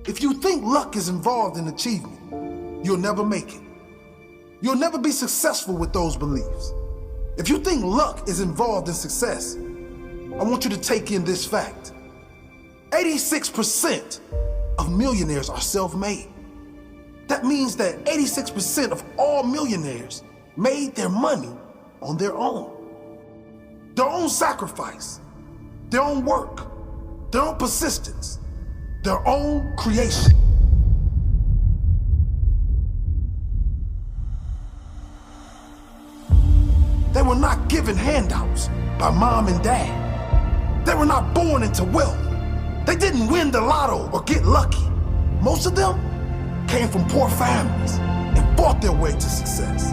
If you think luck is involved in achievement, you'll never make it. You'll never be successful with those beliefs. If you think luck is involved in success, I want you to take in this fact. 86% of millionaires are self-made. That means that 86% of all millionaires made their money on their own. Their own sacrifice, their own work, their own persistence, their own creation. They were not given handouts by mom and dad. They were not born into wealth. They didn't win the lotto or get lucky. Most of them came from poor families and fought their way to success.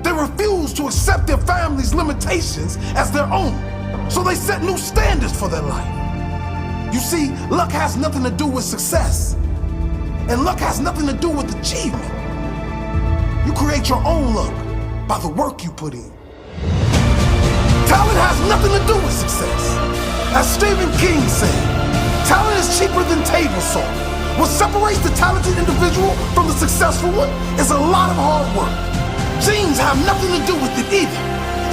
They refused to accept their family's limitations as their own, so they set new standards for their life. You see, luck has nothing to do with success, and luck has nothing to do with achievement. You create your own luck by the work you put in. Talent has nothing to do with success. As Stephen King said, talent is cheaper than table salt. What separates the talented individual from the successful one is a lot of hard work. Genes have nothing to do with it either.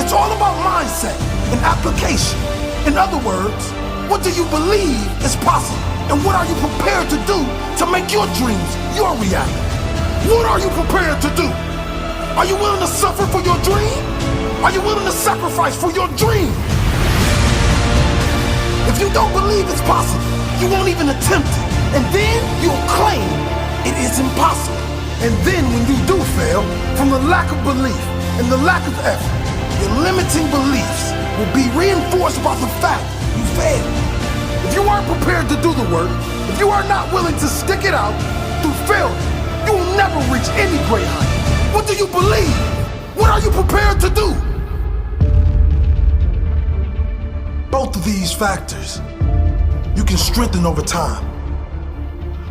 It's all about mindset and application. In other words, what do you believe is possible? And what are you prepared to do to make your dreams your reality? What are you prepared to do? Are you willing to suffer for your dream? Are you willing to sacrifice for your dream? If you don't believe it's possible, you won't even attempt it. And then you'll claim it is impossible. And then when you do fail, from the lack of belief and the lack of effort, your limiting beliefs will be reinforced by the fact you failed. If you aren't prepared to do the work, if you are not willing to stick it out through failure, you will never reach any great height. What do you believe? What are you prepared to do? Both of these factors you can strengthen over time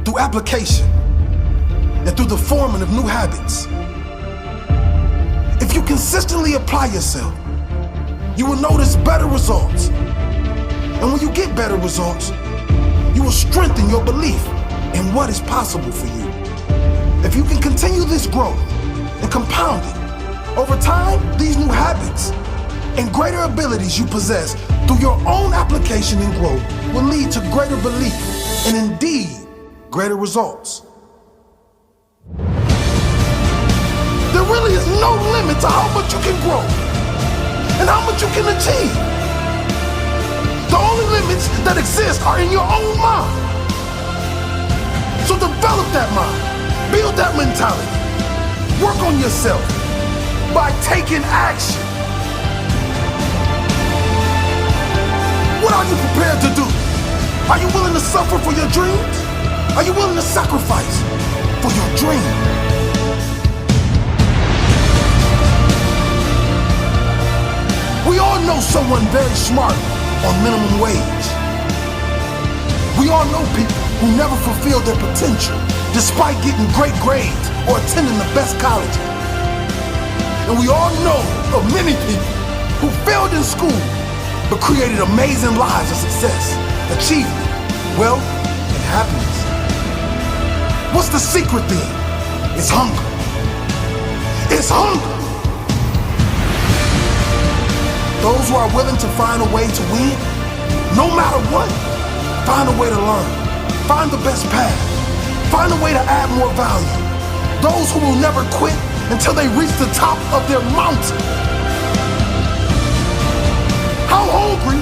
through application and through the forming of new habits. If you consistently apply yourself, you will notice better results. And when you get better results, you will strengthen your belief in what is possible for you. If you can continue this growth and compound it, over time, these new habits and greater abilities you possess through your own application and growth will lead to greater belief and indeed greater results. There really is no limit to how much you can grow and how much you can achieve. The only limits that exist are in your own mind. So develop that mind, build that mentality, work on yourself by taking action. What are you prepared to do? Are you willing to suffer for your dreams? Are you willing to sacrifice for your dream? We all know someone very smart on minimum wage. We all know people who never fulfilled their potential despite getting great grades or attending the best colleges. And we all know of many people who failed in school but created amazing lives of success, achievement, wealth, and happiness. What's the secret then? It's hunger. It's hunger. Those who are willing to find a way to win, no matter what, find a way to learn, find the best path, find a way to add more value. Those who will never quit until they reach the top of their mountain. How hungry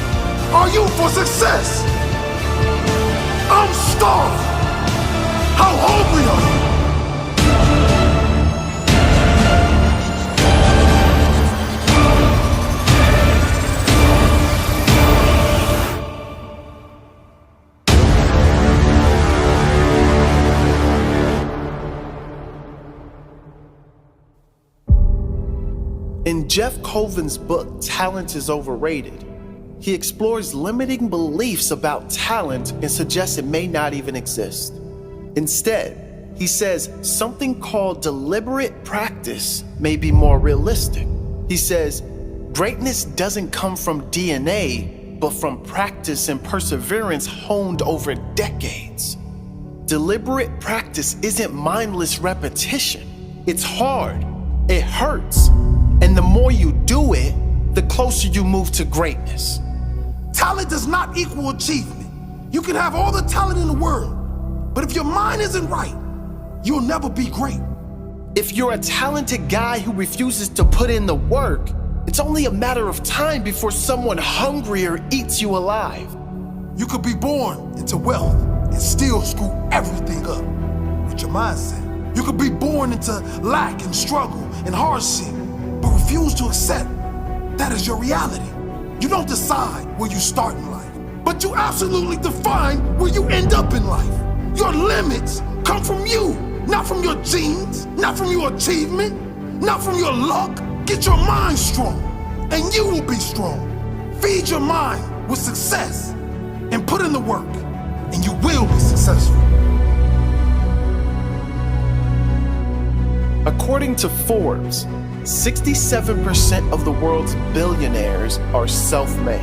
are you for success? I'm starved. How hungry are you? In Jeff Colvin's book, Talent is Overrated, he explores limiting beliefs about talent and suggests it may not even exist. Instead, he says something called deliberate practice may be more realistic. He says, greatness doesn't come from DNA, but from practice and perseverance honed over decades. Deliberate practice isn't mindless repetition. It's hard, it hurts, and the more you do it, the closer you move to greatness. Talent does not equal achievement. You can have all the talent in the world, but if your mind isn't right, you'll never be great. If you're a talented guy who refuses to put in the work, it's only a matter of time before someone hungrier eats you alive. You could be born into wealth and still screw everything up with your mindset. You could be born into lack and struggle and hardship, but refuse to accept that is your reality. You don't decide where you start in life, but you absolutely define where you end up in life. Your limits come from you, not from your genes, not from your achievement, not from your luck. Get your mind strong, and you will be strong. Feed your mind with success, and put in the work, and you will be successful. According to Forbes, 67% of the world's billionaires are self-made.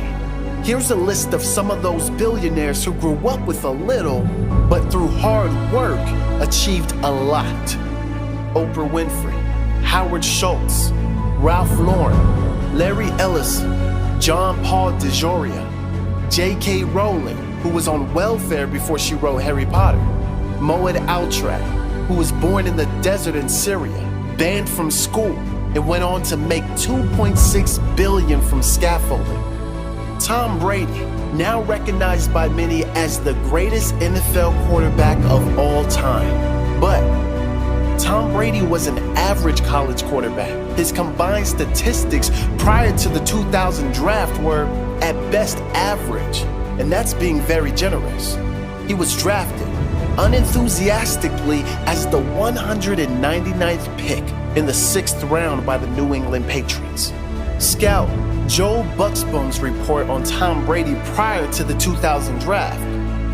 Here's a list of some of those billionaires who grew up with a little, but through hard work, achieved a lot. Oprah Winfrey, Howard Schultz, Ralph Lauren, Larry Ellison, John Paul DeJoria, J.K. Rowling, who was on welfare before she wrote Harry Potter, Moed Altrad, who was born in the desert in Syria, banned from school, and went on to make $2.6 billion from scaffolding. Tom Brady, now recognized by many as the greatest NFL quarterback of all time. But Tom Brady was an average college quarterback. His combined statistics prior to the 2000 draft were at best average, and that's being very generous. He was drafted unenthusiastically as the 199th pick in the 6th round by the New England Patriots. Scout Joe Bucksbaum's report on Tom Brady prior to the 2000 draft: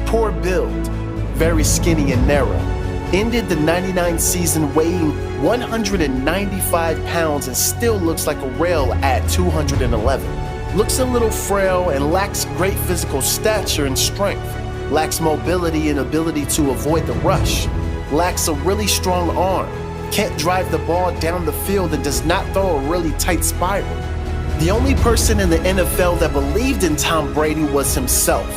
poor build, very skinny and narrow, ended the 99 season weighing 195 pounds and still looks like a rail at 211. Looks a little frail and lacks great physical stature and strength. Lacks mobility and ability to avoid the rush. Lacks a really strong arm. Can't drive the ball down the field and does not throw a really tight spiral. The only person in the NFL that believed in Tom Brady was himself.